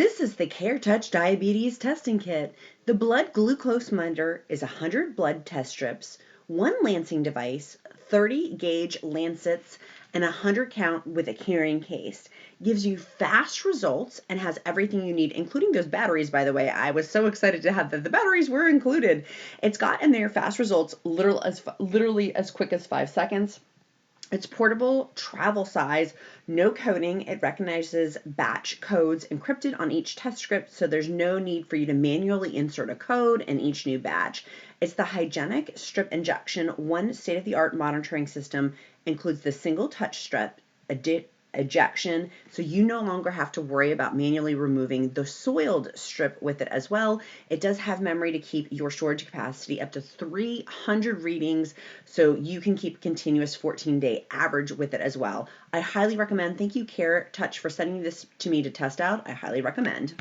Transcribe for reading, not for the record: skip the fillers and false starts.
This is the CareTouch Diabetes Testing Kit. The blood glucose monitor is 100 blood test strips, one lancing device, 30 gauge lancets, and a 100 count with a carrying case. Gives you fast results and has everything you need, including those batteries, by the way. I was so excited to have that the batteries were included. It's got in there fast results, literally as quick as 5 seconds. It's portable, travel size, no coding. It recognizes batch codes encrypted on each test script, so there's no need for you to manually insert a code in each new batch. It's the hygienic strip injection, one state-of-the-art monitoring system, includes the single touch strip ejection, so you no longer have to worry about manually removing the soiled strip with it as well. It does have memory to keep your storage capacity up to 300 readings, so you can keep a continuous 14-day average with it as well. I highly recommend. Thank you, CareTouch, for sending this to me to test out. I highly recommend.